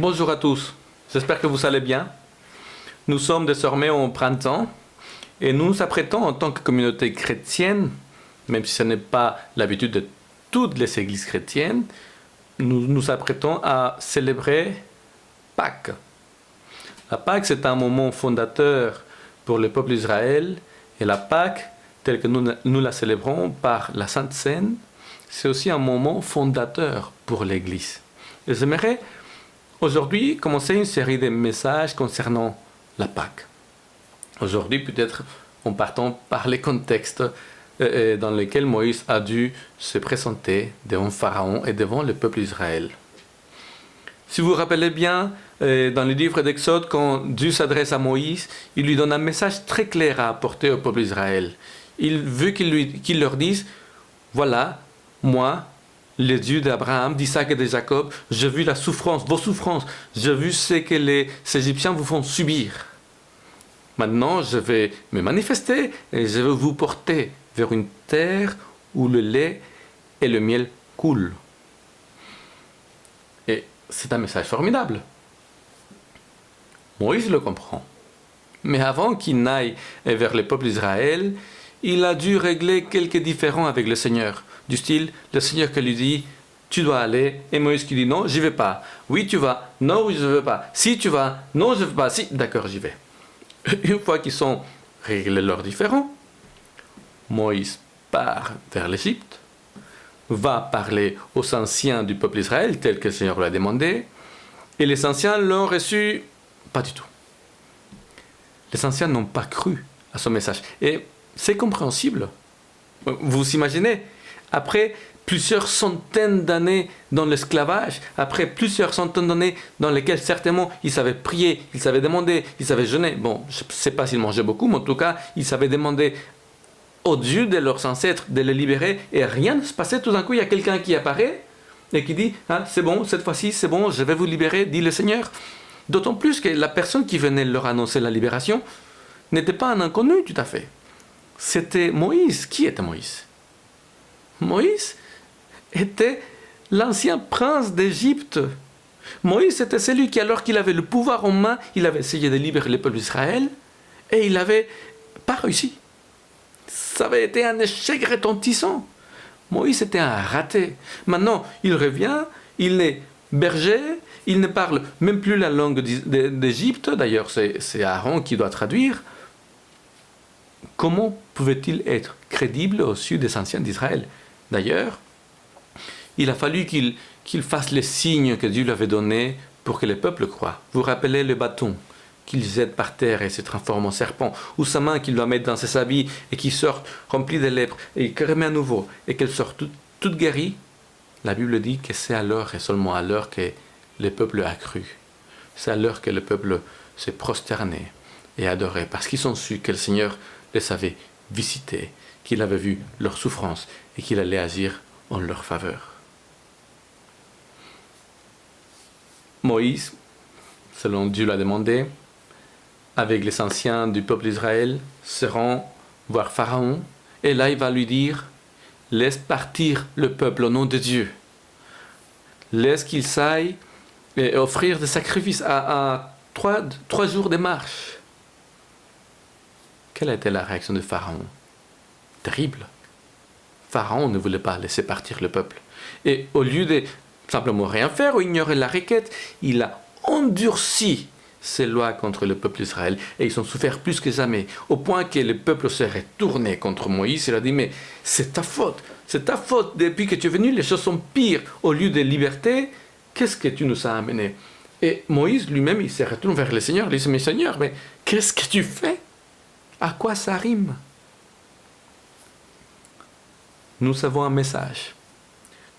Bonjour à tous, j'espère que vous allez bien. Nous sommes désormais au printemps et nous nous apprêtons en tant que communauté chrétienne, même si ce n'est pas l'habitude de toutes les églises chrétiennes, nous nous apprêtons à célébrer Pâques. La Pâques, c'est un moment fondateur pour le peuple d'Israël et la Pâques, telle que nous la célébrons par la Sainte Seine, c'est aussi un moment fondateur pour l'Église. Et j'aimerais aujourd'hui commencer une série de messages concernant la Pâques. Aujourd'hui, peut-être en partant par les contextes dans lesquels Moïse a dû se présenter devant Pharaon et devant le peuple d'Israël. Si vous vous rappelez bien, dans le livre d'Exode, quand Dieu s'adresse à Moïse, il lui donne un message très clair à apporter au peuple d'Israël. Il veut qu'il leur dise, voilà, moi, le Dieu d'Abraham, d'Isaac et de Jacob, j'ai vu la souffrance, vos souffrances, j'ai vu ce que les Égyptiens vous font subir. Maintenant, je vais me manifester et je vais vous porter vers une terre où le lait et le miel coulent. Et c'est un message formidable. Moïse le comprend. Mais avant qu'il n'aille vers le peuple d'Israël, il a dû régler quelques différends avec le Seigneur. Du style, le Seigneur qui lui dit, tu dois aller, et Moïse qui dit, non, j'y vais pas. Oui, tu vas. Non, oui, je ne veux pas. Si tu vas. Non, je ne veux pas. Si, d'accord, j'y vais. Une fois qu'ils ont réglé leurs différends, Moïse part vers l'Égypte, va parler aux anciens du peuple d'Israël, tel que le Seigneur l'a demandé, et les anciens l'ont reçu pas du tout. Les anciens n'ont pas cru à son message. Et c'est compréhensible. Vous imaginez, après plusieurs centaines d'années dans l'esclavage, après plusieurs centaines d'années dans lesquelles certainement ils savaient prier, ils savaient demander, ils savaient jeûner. Bon, je ne sais pas s'ils mangeaient beaucoup, mais en tout cas, ils savaient demander au Dieu de leurs ancêtres de les libérer et rien ne se passait. Tout d'un coup, il y a quelqu'un qui apparaît et qui dit « c'est bon, cette fois-ci, c'est bon, je vais vous libérer, dit le Seigneur ». D'autant plus que la personne qui venait leur annoncer la libération n'était pas un inconnu tout à fait. C'était Moïse. Qui était Moïse? Moïse était l'ancien prince d'Égypte. Moïse était celui qui, alors qu'il avait le pouvoir en main, il avait essayé de libérer le peuple d'Israël et il n'avait pas réussi. Ça avait été un échec retentissant. Moïse était un raté. Maintenant, il revient, il est berger, il ne parle même plus la langue d'Égypte. D'ailleurs, c'est Aaron qui doit traduire. Comment pouvait-il être crédible aux yeux des anciens d'Israël? D'ailleurs, il a fallu qu'il fasse les signes que Dieu lui avait donnés pour que le peuple croie. Vous vous rappelez le bâton qu'il jette par terre et se transforme en serpent, ou sa main qu'il doit mettre dans ses habits et qui sort remplie de lèpre et qu'il remet à nouveau et qu'elle sort toute guérie. La Bible dit que c'est alors et seulement alors que le peuple a cru. C'est alors que le peuple s'est prosterné et adoré parce qu'ils ont su que le Seigneur les avait visités, qu'il avait vu leur souffrance et qu'il allait agir en leur faveur. Moïse, selon Dieu l'a demandé, avec les anciens du peuple d'Israël, se rend voir Pharaon, et là il va lui dire, laisse partir le peuple au nom de Dieu. Laisse qu'ils aillent et offrir des sacrifices à 3 jours de marche. Quelle a été la réaction de Pharaon? Terrible. Pharaon ne voulait pas laisser partir le peuple. Et au lieu de simplement rien faire ou ignorer la requête, il a endurci ses lois contre le peuple d'Israël. Et ils ont souffert plus que jamais, au point que le peuple s'est retourné contre Moïse. Il a dit, mais c'est ta faute. Depuis que tu es venu, les choses sont pires. Au lieu de liberté, qu'est-ce que tu nous as amené? Et Moïse lui-même, il se retourne vers le Seigneur. Il dit, mais Seigneur, mais qu'est-ce que tu fais? À quoi ça rime? Nous avons un message.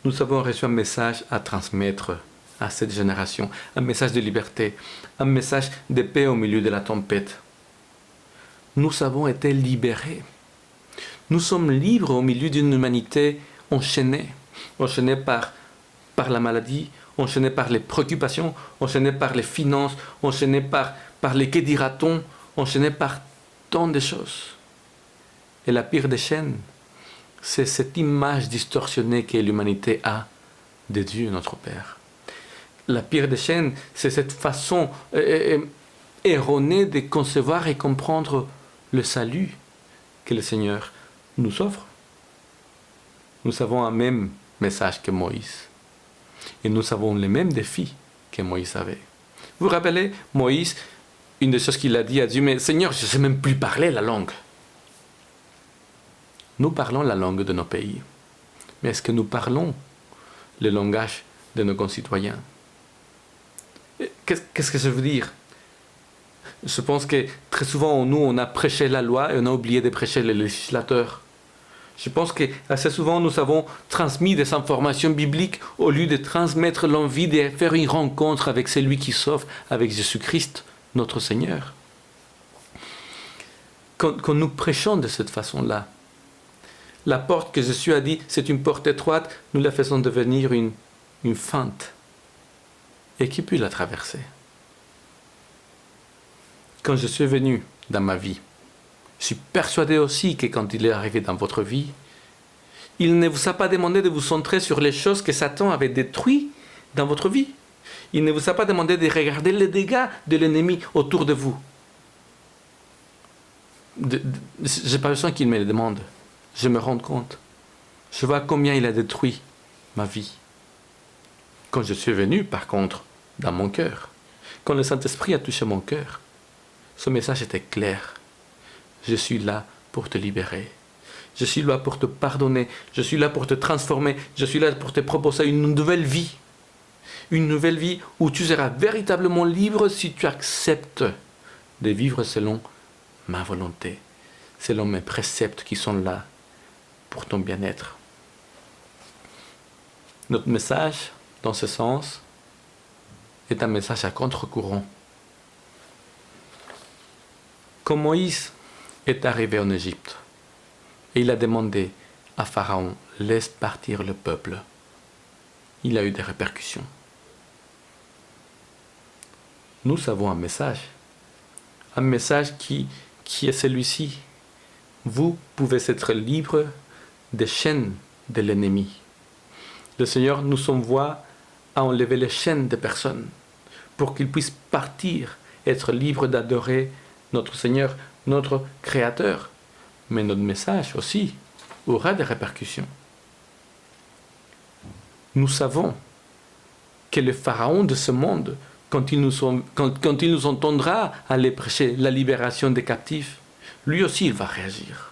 Nous avons reçu un message à transmettre à cette génération. Un message de liberté. Un message de paix au milieu de la tempête. Nous avons été libérés. Nous sommes libres au milieu d'une humanité enchaînée. Enchaînée par la maladie, enchaînée par les préoccupations, enchaînée par les finances, enchaînée par les que dira-t-on, enchaînée par tant de choses. Et la pire des chaînes, c'est cette image distorsionnée que l'humanité a de Dieu, notre Père. la pire des chaînes, c'est cette façon erronée de concevoir et comprendre le salut que le Seigneur nous offre. Nous avons un même message que Moïse. Et nous avons les mêmes défis que Moïse avait. Vous vous rappelez, Moïse, une des choses qu'il a dit à Dieu, mais Seigneur, je ne sais même plus parler la langue. Nous parlons la langue de nos pays. Mais est-ce que nous parlons le langage de nos concitoyens? Qu'est-ce que ça veut dire? Je pense que très souvent, nous, on a prêché la loi et on a oublié de prêcher les législateurs. Je pense que assez souvent, nous avons transmis des informations bibliques au lieu de transmettre l'envie de faire une rencontre avec celui qui sauve, avec Jésus-Christ, notre Seigneur. Quand nous prêchons de cette façon-là, la porte que Jésus a dit, c'est une porte étroite, nous la faisons devenir une fente. Et qui peut la traverser? Quand je suis venu dans ma vie, je suis persuadé aussi que quand il est arrivé dans votre vie, il ne vous a pas demandé de vous centrer sur les choses que Satan avait détruites dans votre vie. Il ne vous a pas demandé de regarder les dégâts de l'ennemi autour de vous. Je n'ai pas besoin qu'il me le demande. Je me rends compte. Je vois combien il a détruit ma vie. Quand je suis venu, par contre, dans mon cœur, quand le Saint-Esprit a touché mon cœur, ce message était clair. Je suis là pour te libérer. Je suis là pour te pardonner. Je suis là pour te transformer. Je suis là pour te proposer une nouvelle vie. Une nouvelle vie où tu seras véritablement libre si tu acceptes de vivre selon ma volonté, selon mes préceptes qui sont là pour ton bien-être. Notre message, dans ce sens, est un message à contre-courant. Quand Moïse est arrivé en Égypte, et il a demandé à Pharaon, laisse partir le peuple, il a eu des répercussions. Nous avons un message qui est celui-ci. Vous pouvez être libre des chaînes de l'ennemi. Le Seigneur nous envoie à enlever les chaînes des personnes pour qu'ils puissent partir, être libres d'adorer notre Seigneur, notre Créateur. Mais notre message aussi aura des répercussions. Nous savons que le Pharaon de ce monde, quand il nous entendra aller prêcher la libération des captifs, lui aussi il va réagir.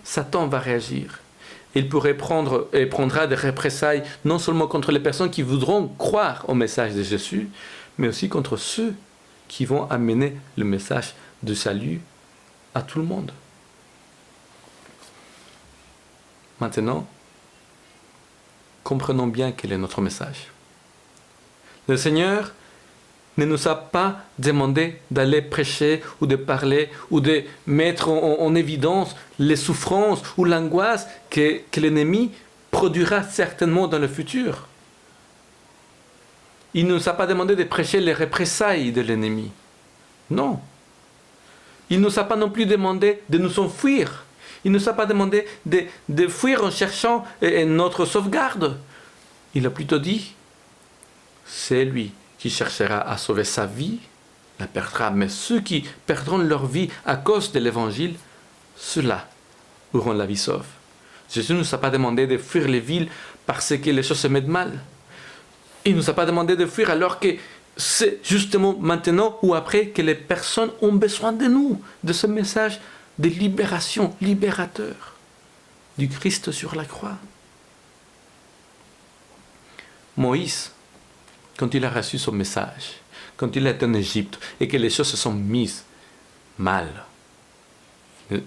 Satan va réagir. Il prendra des représailles non seulement contre les personnes qui voudront croire au message de Jésus, mais aussi contre ceux qui vont amener le message de salut à tout le monde. Maintenant, comprenons bien quel est notre message. Le Seigneur ne nous a pas demandé d'aller prêcher ou de parler ou de mettre en évidence les souffrances ou l'angoisse que l'ennemi produira certainement dans le futur. Il ne nous a pas demandé de prêcher les représailles de l'ennemi. Non. Il ne nous a pas non plus demandé de nous enfuir. Il ne nous a pas demandé de fuir en cherchant notre sauvegarde. Il a plutôt dit, c'est lui qui cherchera à sauver sa vie, la perdra. Mais ceux qui perdront leur vie à cause de l'évangile, ceux-là auront la vie sauve. Jésus ne nous a pas demandé de fuir les villes parce que les choses se mettent mal. Il ne nous a pas demandé de fuir alors que c'est justement maintenant ou après que les personnes ont besoin de nous, de ce message de libération, libérateur du Christ sur la croix. Moïse, quand il a reçu son message, quand il est en Égypte et que les choses se sont mises mal,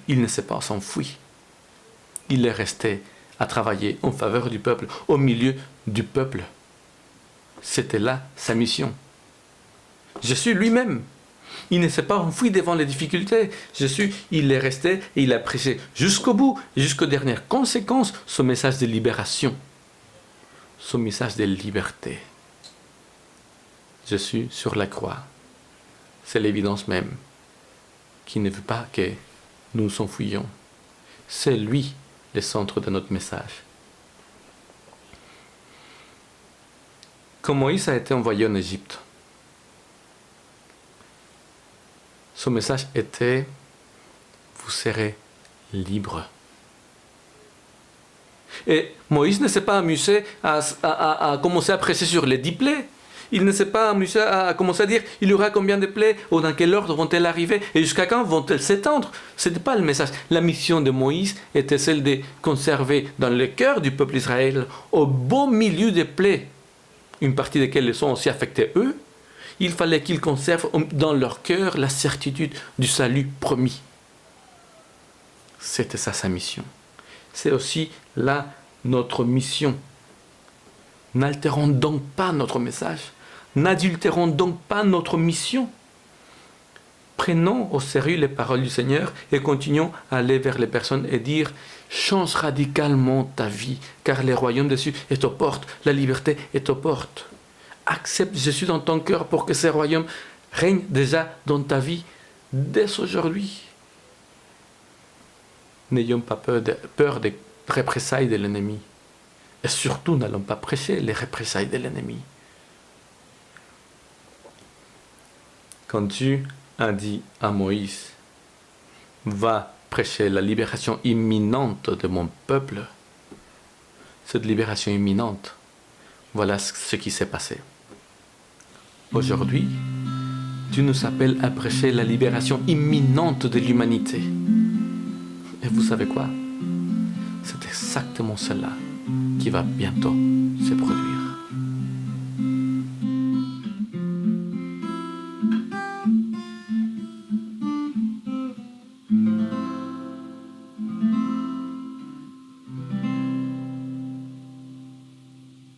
il ne s'est pas enfui. Il est resté à travailler en faveur du peuple, au milieu du peuple. C'était là sa mission. Jésus lui-même, il ne s'est pas enfui devant les difficultés. Jésus, il est resté et il a prêché jusqu'au bout, jusqu'aux dernières conséquences, son message de libération, son message de liberté. Jésus sur la croix, c'est l'évidence même qui ne veut pas que nous nous enfuyions. C'est lui le centre de notre message. quand Moïse a été envoyé en Égypte, son message était « Vous serez libres ». Et Moïse ne s'est pas amusé à commencer à prêcher sur les 10 plaies. Il ne s'est pas amusé à commencer à dire il y aura combien de plaies ou dans quel ordre vont-elles arriver et jusqu'à quand vont-elles s'étendre. Ce n'était pas le message. La mission de Moïse était celle de conserver dans le cœur du peuple d'Israël, au beau milieu des plaies, une partie desquelles les sont aussi affectés eux. Il fallait qu'ils conservent dans leur cœur la certitude du salut promis. C'était ça sa mission. C'est aussi là notre mission. N'altérons donc pas notre message. N'adultérons donc pas notre mission. Prenons au sérieux les paroles du Seigneur et continuons à aller vers les personnes et dire « Change radicalement ta vie, car le royaume des cieux est aux portes, la liberté est aux portes. » Accepte Jésus dans ton cœur pour que ce royaume règne déjà dans ta vie dès aujourd'hui. N'ayons pas peur des représailles de l'ennemi. Et surtout, n'allons pas prêcher les représailles de l'ennemi. Quand Dieu a dit à Moïse, va prêcher la libération imminente de mon peuple, cette libération imminente, voilà ce qui s'est passé. Aujourd'hui, Dieu nous appelle à prêcher la libération imminente de l'humanité. Et vous savez quoi? C'est exactement cela qui va bientôt se produire.